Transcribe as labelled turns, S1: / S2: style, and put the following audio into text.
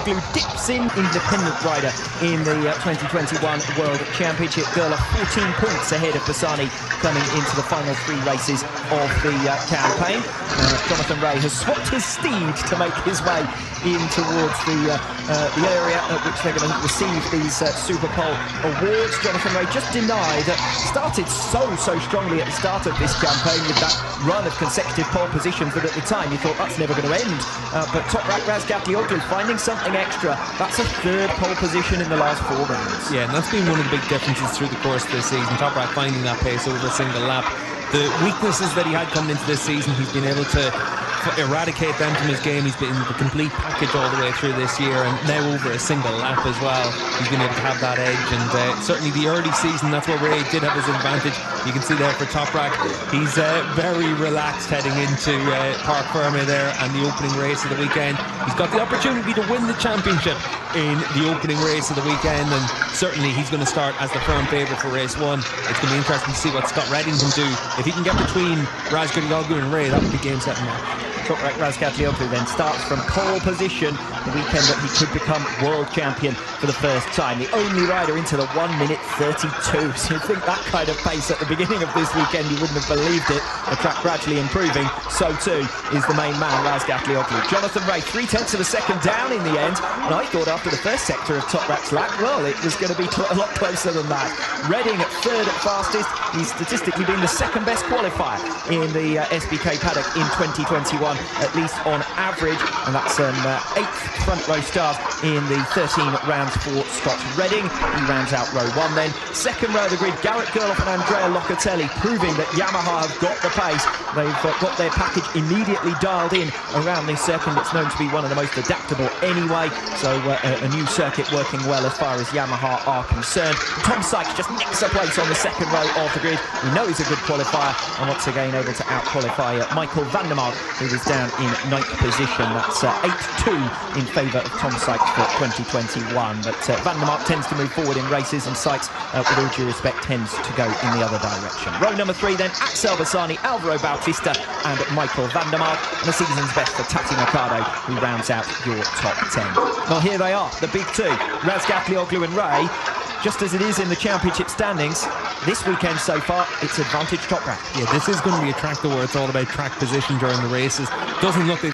S1: Gagdioglu dips in, independent rider in the 2021 World Championship. Girl 14 points ahead of Bassani coming into the final 3 races of the campaign. Jonathan Ray has swapped his steed to make his way in towards the area at which they're going to receive these Super Pole awards. Jonathan Ray just denied, started so strongly at the start of this campaign with that run of consecutive pole positions that at the time you thought that's never going to end. But Toprak Bergaya finding something extra. That's a 3rd pole position in the last 4 rounds.
S2: Yeah, and that's been one of the big differences through the course of this season. Toprak finding that pace over a single lap. The weaknesses that he had coming into this season, he's been able to eradicate them from his game. He's been the complete package all the way through this year, and now over a single lap as well, he's been able to have that edge. And certainly the early season, that's where Ray did have his advantage. You can see there for Toprak, he's very relaxed heading into Park Ferme there and the opening race of the weekend. He's got the opportunity to win the championship in the opening race of the weekend, and certainly he's going to start as the firm favourite for race 1. It's going to be interesting to see what Scott Redding can do. If he can get between Bergaya and Ray, that would be game, set and match.
S1: Toprak Bergaya then starts from pole position the weekend that he could become world champion for the first time. The only rider into the 1:32. So you'd think that kind of pace at the beginning of this weekend, you wouldn't have believed it. The track gradually improving. So too is the main man, Bergaya. Jonathan Ray, 0.3 of a second down in the end. And I thought after the first sector of Toprak's lap, well, it was going to be a lot closer than that. Redding at 3rd at fastest. He's statistically been the 2nd best qualifier in the Wsbk paddock in 2021, at least on average. And that's an 8th front row start in the 13 rounds for Scott Redding. He rounds out row 1 then. 2nd row of the grid, Garrett Gerloff and Andrea Locatelli, proving that Yamaha have got the pace. They've got their package immediately dialed in around this circuit that's known to be one of the most adaptable anyway. So a new circuit working well as far as Yamaha are concerned. Tom Sykes just nicks a place on the 2nd row of the grid. We know he's a good qualifier, and once again able to out-qualify Michael van der Mark, who was down in 9th position. That's 8-2 in favour of Tom Sykes for 2021. But van der Mark tends to move forward in races, and Sykes, with all due respect, tends to go in the other direction. Row number 3 then, Axel Bassani, Alvaro Bautista and Michael van der Mark. And the season's best for Tati Mercado, who rounds out your top 10. Well, here they are, the big 2, Bergaya and Ray. Just as it is in the championship standings, this weekend so far, it's advantage Toprak.
S2: Yeah, this is going to be a track where it's all about track position during the races. Doesn't look